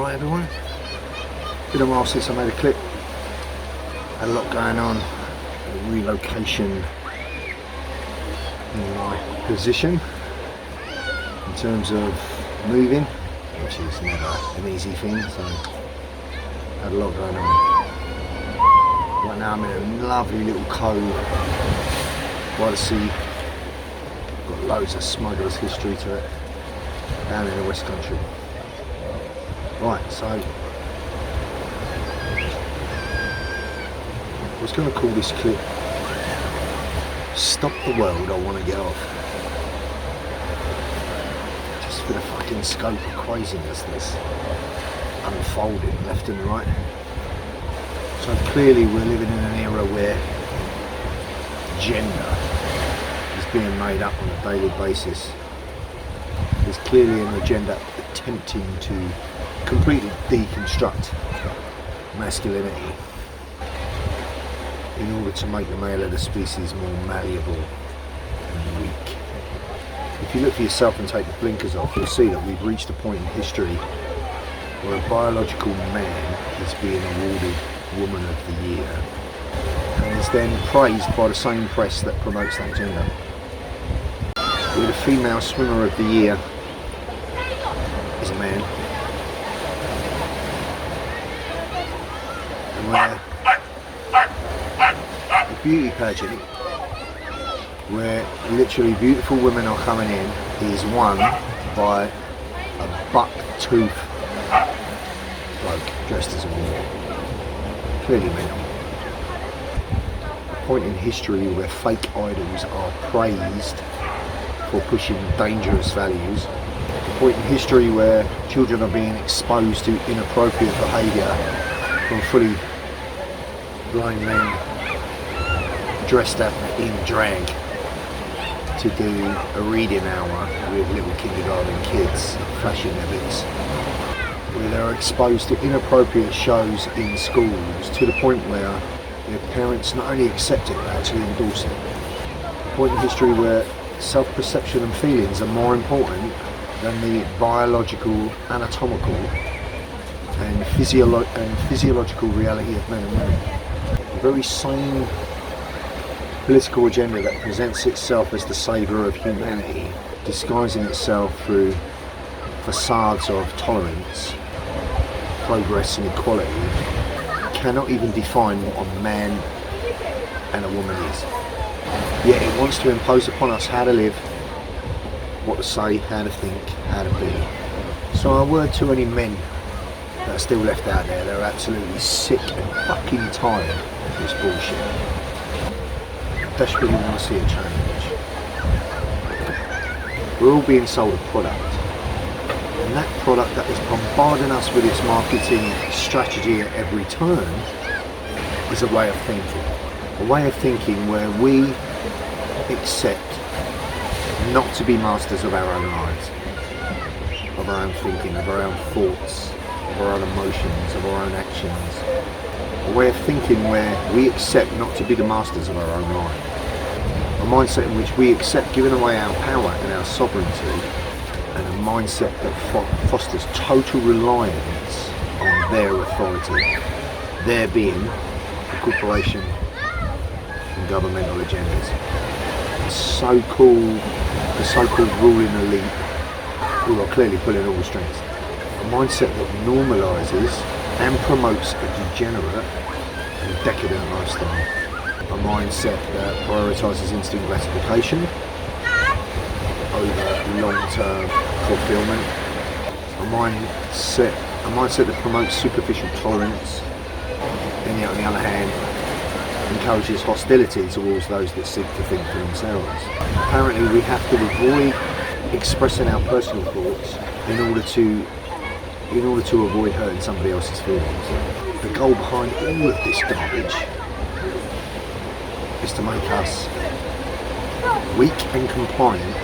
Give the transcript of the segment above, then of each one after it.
Alright everyone, been a while since I made a clip. Had a lot going on, a relocation in my position in terms of moving, which is never an easy thing, so had a lot going on. Right now I'm in a lovely little cove by the sea, got loads of smuggler's history to it, down in the West Country. Right, so I was going to call this clip "Stop the World, I Want to Get Off." Just for the fucking scope of craziness that's unfolding left and right. So clearly we're living in an era where gender is being made up on a daily basis. There's clearly an agenda attempting to completely deconstruct masculinity in order to make the male of the species more malleable and weak. If you look for yourself and take the blinkers off, you'll see that we've reached a point in history where a biological man is being awarded Woman of the Year and is then praised by the same press that promotes that gender. Where the female swimmer of the year is a man, and where the beauty pageant, where literally beautiful women are coming in, is won by a buck-tooth bloke dressed as a woman. Clearly mental. A point in history where fake idols are praised for pushing dangerous values. A point in history where children are being exposed to inappropriate behaviour from fully grown men dressed up in drag to do a reading hour with little kindergarten kids flashing their bits, where they're exposed to inappropriate shows in schools to the point where their parents not only accept it but actually endorse it. A point in history where self-perception and feelings are more important than the biological, anatomical and physiological reality of men and women. The very same political agenda that presents itself as the saviour of humanity, disguising itself through facades of tolerance, progress and equality, cannot even define what a man and a woman is. Yet it wants to impose upon us how to live, what to say, how to think, how to be. So a word to any men that are still left out there that are absolutely sick and fucking tired of this bullshit. Desperately want to see a change. We're all being sold a product, and that product that is bombarding us with its marketing strategy at every turn is a way of thinking. A way of thinking where we accept not to be masters of our own lives, of our own thinking, of our own thoughts, of our own emotions, of our own actions. A way of thinking where we accept not to be the masters of our own life. A mindset in which we accept giving away our power and our sovereignty, and a mindset that fosters total reliance on their authority, their being the corporation and governmental agendas. The so-called ruling elite who are clearly pulling all the strings. A mindset that normalises and promotes a degenerate and decadent lifestyle. A mindset that prioritises instant gratification over long-term fulfilment. A mindset that promotes superficial tolerance, and yet on the other hand encourages hostility towards those that seek to think for themselves. Apparently we have to avoid expressing our personal thoughts in order to avoid hurting somebody else's feelings. The goal behind all of this garbage is to make us weak and compliant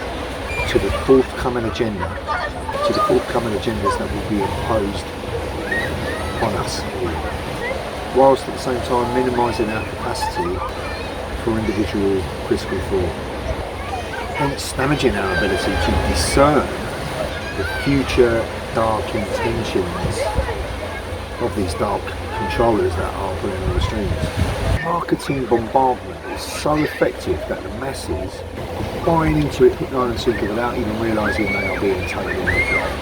to the forthcoming agenda, to the forthcoming agendas that will be imposed on us, whilst at the same time minimising our capacity for individual critical thought, hence damaging our ability to discern the future dark intentions of these dark controllers that are putting on the streams. Marketing bombardment is so effective that the masses are buying into it hook, line and sinker without even realising they are being totally manipulated.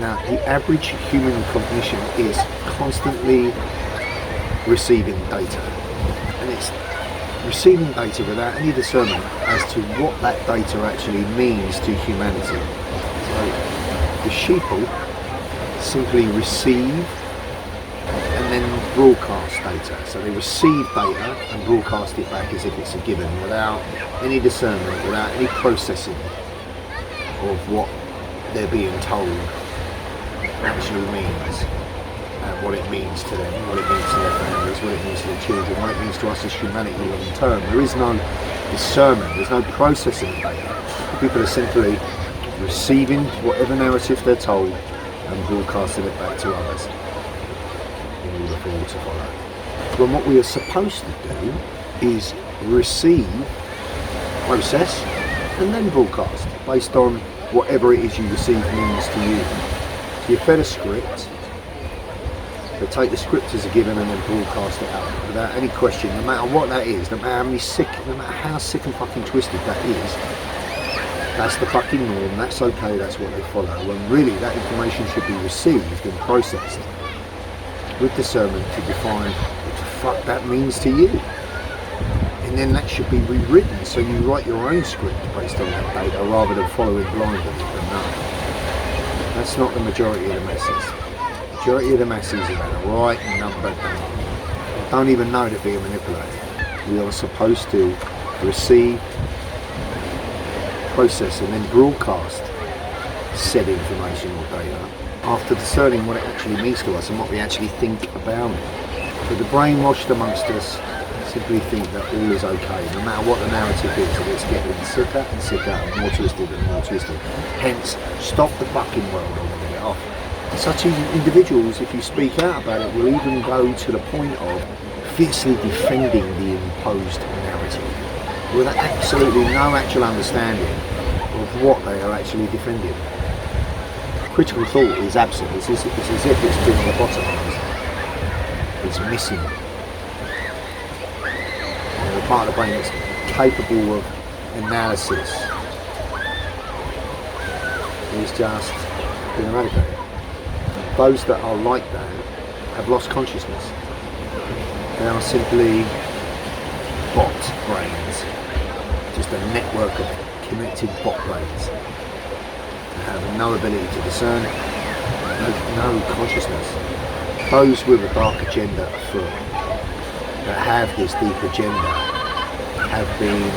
Now, the average human cognition is constantly receiving data, and it's receiving data without any discernment as to what that data actually means to humanity. So the sheeple simply receive and then broadcast data. So they receive data and broadcast it back as if it's a given without any discernment, without any processing of what they're being told actually means, and what it means to them, what it means to their families, what it means to their children, what it means to us as humanity long term. There is no discernment, there's no processing of data. People are simply receiving whatever narrative they're told and broadcasting it back to others in order for all to follow. When what we are supposed to do is receive, process, and then broadcast based on whatever it is you receive means to you. So you're fed a script, they take the script as a given and then broadcast it out without any question, no matter what that is, no matter how sick and fucking twisted that is. That's the fucking norm, that's okay, that's what they follow. When really that information should be received and processed with discernment to define what the fuck that means to you. And then that should be rewritten so you write your own script based on that data rather than following blindly. But no, that's not the majority of the masses. The majority of the masses are going to write a number down. Don't even know they're being manipulated. We are supposed to receive, process and then broadcast said information or data after discerning what it actually means to us and what we actually think about it. But the brainwashed amongst us simply think that all is okay, no matter what the narrative is, and it's getting sicker and sicker and more twisted and more twisted. Hence, stop the fucking world or get it off. Such individuals, if you speak out about it, will even go to the point of fiercely defending the imposed narrative with absolutely no actual understanding of what they are actually defending. Critical thought is absent. It's as if it's been lobotomized. It's missing. The part of the brain that's capable of analysis is just been eradicated. Those that are like that have lost consciousness. They are simply bot brains, just a network of connected bot brains that have no ability to discern, no consciousness. Those with a dark agenda afoot that have this deep agenda have been,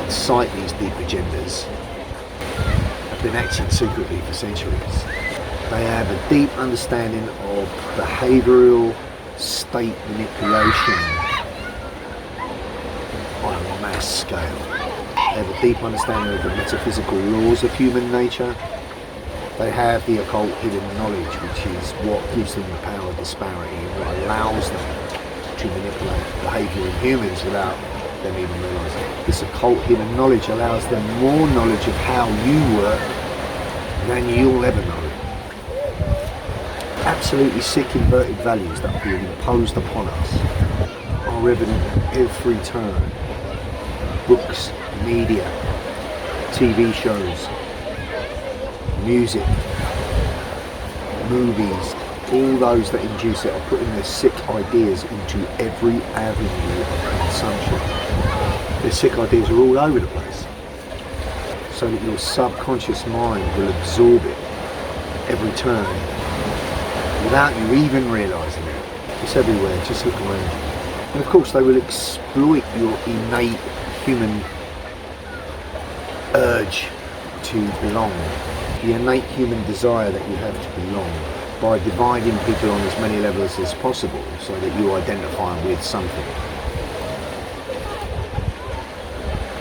incite these deep agendas, have been acting secretly for centuries. They have a deep understanding of behavioural state manipulation on a mass scale. They have a deep understanding of the metaphysical laws of human nature. They have the occult hidden knowledge, which is what gives them the power of disparity and what allows them to manipulate behaviour in humans without them even realising. This occult hidden knowledge allows them more knowledge of how you work than you'll ever know. Absolutely sick inverted values that are being imposed upon us are evident at every turn. Books, media, TV shows, music, movies, all those that induce it are putting their sick ideas into every avenue of consumption. Their sick ideas are all over the place, so that your subconscious mind will absorb it every turn without you even realising it. It's everywhere, just look around you. And of course they will exploit your innate human urge to belong, the innate human desire that you have to belong, by dividing people on as many levels as possible so that you identify with something.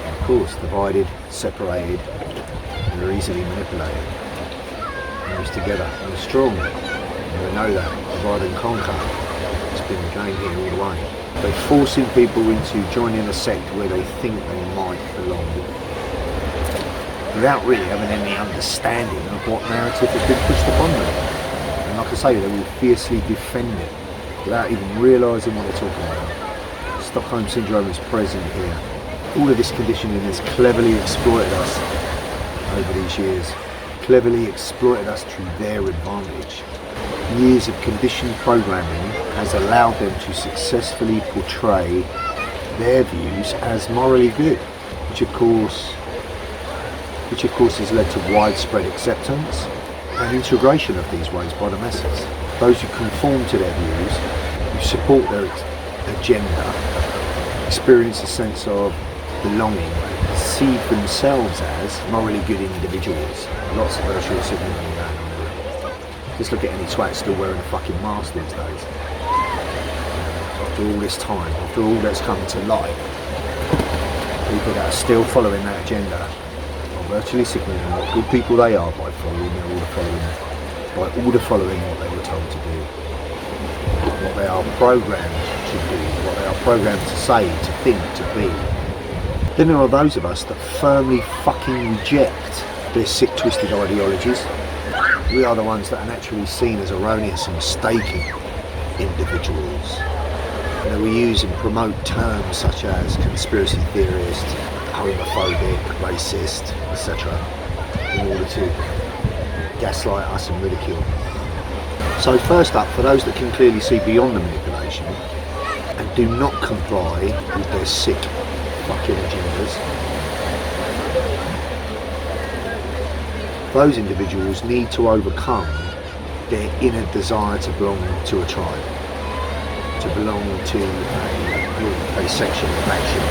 And of course, divided, separated, and they're easily manipulated. And it's together, and they're strong. And we know that, divide and conquer. It's been the game here all the way. They're forcing people into joining a sect where they think they might belong. without really having any understanding of what narrative has been pushed upon them. And like I say, they will fiercely defend it without even realising what they're talking about. Stockholm Syndrome is present here. All of this conditioning has cleverly exploited us over these years, cleverly exploited us to their advantage. Years of conditioned programming has allowed them to successfully portray their views as morally good, which of course has led to widespread acceptance and integration of these ways by the masses. Those who conform to their views, who support their agenda, experience a sense of belonging, see themselves as morally good individuals. Lots of virtual signaling going on there. Just look at any twat still wearing a fucking mask these days. After all this time, after all that's come to light, people that are still following that agenda are virtually signaling what good people they are by following what they were told to do, what they are programmed to do, what they are programmed to say, to think, to be. Then there are those of us that firmly fucking reject their sick, twisted ideologies. We are the ones that are naturally seen as erroneous and mistaken individuals. And we use and promote terms such as conspiracy theorist, homophobic, racist, etc. in order to gaslight us and ridicule. So first up, for those that can clearly see beyond the manipulation and do not comply with their sick fucking agendas, those individuals need to overcome their inner desire to belong to a tribe, to belong to a group, a section, an action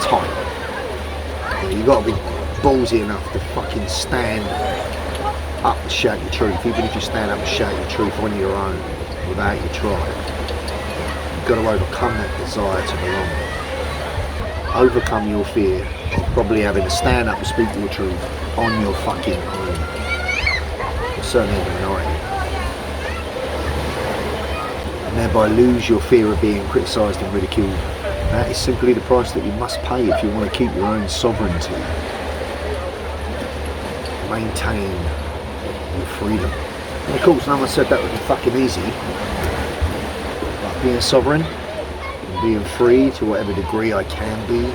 type. You've got to be ballsy enough to fucking stand up and shout your truth, even if you stand up and shout your truth on your own without your tribe. You've got to overcome that desire to belong. Overcome your fear of probably having to stand up and speak your truth on your fucking own. Or certainly in the minority. And thereby lose your fear of being criticised and ridiculed. That is simply the price that you must pay if you want to keep your own sovereignty. Maintain your freedom. And of course, no one said that would be fucking easy. But being sovereign, being free to whatever degree I can be,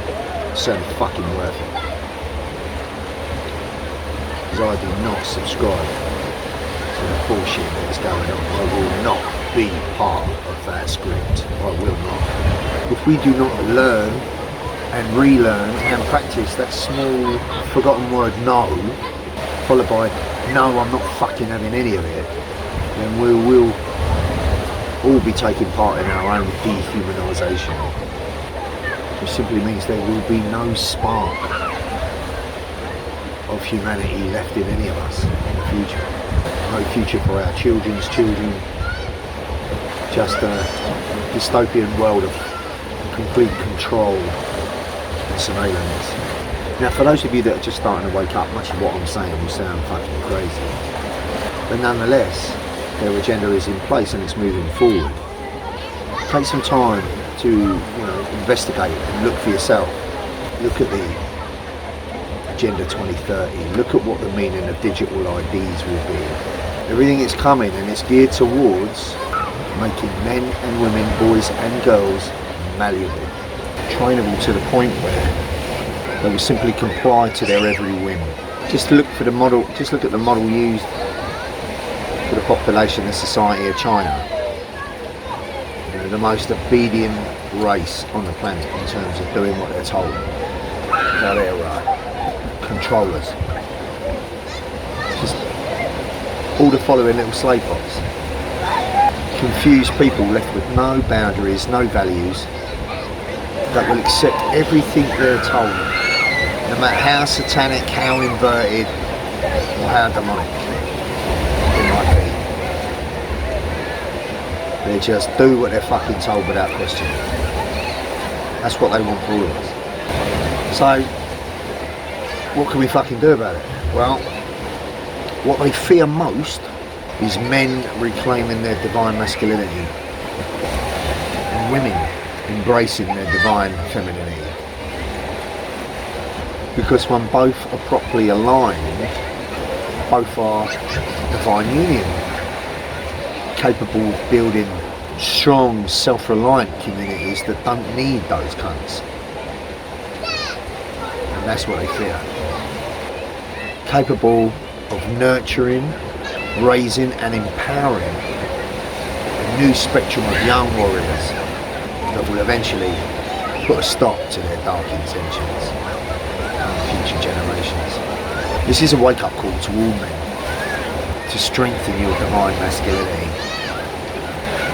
certainly fucking worth it. Because I do not subscribe to the bullshit that is going on. I will not be part of that script. I will not. If we do not learn and relearn and practice that small forgotten word no, followed by no, I'm not fucking having any of it, then we will all be taking part in our own dehumanisation, which simply means there will be no spark of humanity left in any of us in the future. No future for our children's children, just a dystopian world of complete control and surveillance. Now, for those of you that are just starting to wake up, much of what I'm saying will sound fucking crazy, but nonetheless, their agenda is in place and it's moving forward. Take some time to, investigate and look for yourself. Look at the Agenda 2030. Look at what the meaning of digital IDs will be. Everything is coming and it's geared towards making men and women, boys and girls malleable, trainable to the point where they will simply comply to their every whim. Just look for the model. Just look at the model used for the population and society of China. The most obedient race on the planet in terms of doing what they're told. Now they're controllers. Just all the following little slave bots. Confused people left with no boundaries, no values, that will accept everything they're told, no matter how satanic, how inverted, or how demonic it might be. They just do what they're fucking told without question. That's what they want for all of us. So, what can we fucking do about it? Well, what they fear most is men reclaiming their divine masculinity and women embracing their divine femininity. Because when both are properly aligned, both are divine union, capable of building strong, self-reliant communities that don't need those cunts. And that's what they fear. Capable of nurturing, raising and empowering a new spectrum of young warriors that will eventually put a stop to their dark intentions and future generations. This is a wake-up call to all men to strengthen your divine masculinity,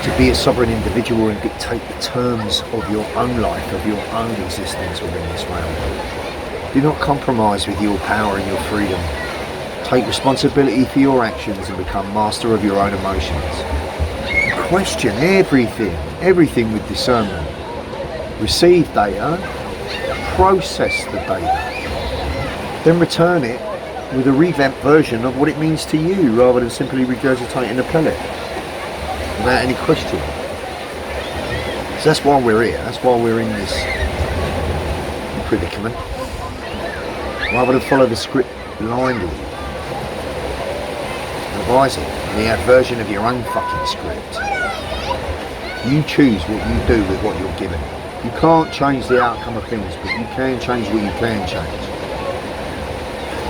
to be a sovereign individual and dictate the terms of your own life, of your own existence within this realm. Do not compromise with your power and your freedom. Take responsibility for your actions and become master of your own emotions. Question everything with discernment. Receive data, process the data, then return it with a revamped version of what it means to you, rather than simply regurgitating the pellet without any question. So that's why we're here, that's why we're in this predicament. Rather than follow the script blindly, revise it, the version of your own fucking script. You choose what you do with what you're given. You can't change the outcome of things, but you can change what you can change.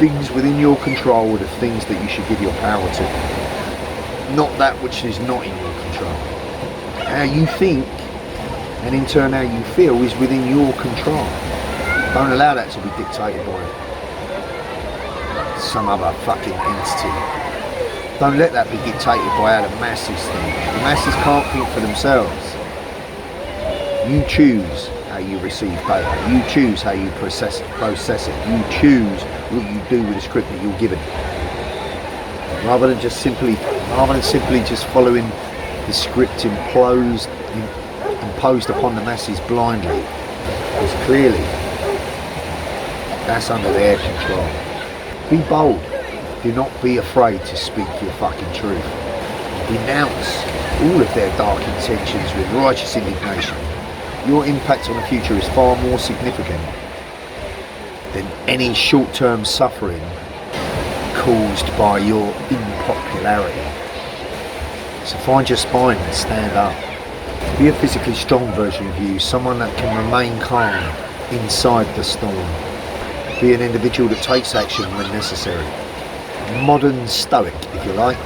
Things within your control are the things that you should give your power to, not that which is not in your control. How you think, and in turn how you feel, is within your control. Don't allow that to be dictated by some other fucking entity. Don't let that be dictated by how the masses think. The masses can't think for themselves. You choose how you receive data. You choose how you process it. You choose what you do with the script that you're given. Rather than simply just following the script imposed upon the masses blindly. Because clearly, that's under their control. Be bold. Do not be afraid to speak your fucking truth. Denounce all of their dark intentions with righteous indignation. Your impact on the future is far more significant than any short-term suffering caused by your unpopularity. So find your spine and stand up. Be a physically strong version of you, someone that can remain calm inside the storm. Be an individual that takes action when necessary. Modern stoic, if you like,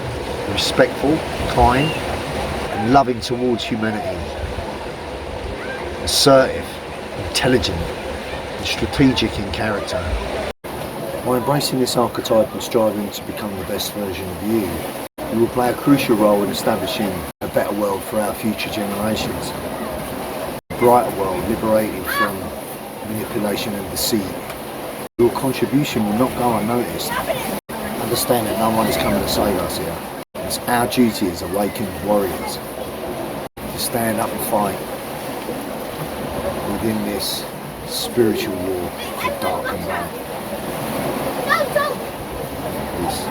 respectful, kind, and loving towards humanity. Assertive, intelligent, and strategic in character. By embracing this archetype and striving to become the best version of you, you will play a crucial role in establishing a better world for our future generations. A brighter world liberated from manipulation and deceit. Your contribution will not go unnoticed. Understand that no one is coming to save us here. It's our duty as awakened warriors to stand up and fight within this spiritual war of dark and light. Peace.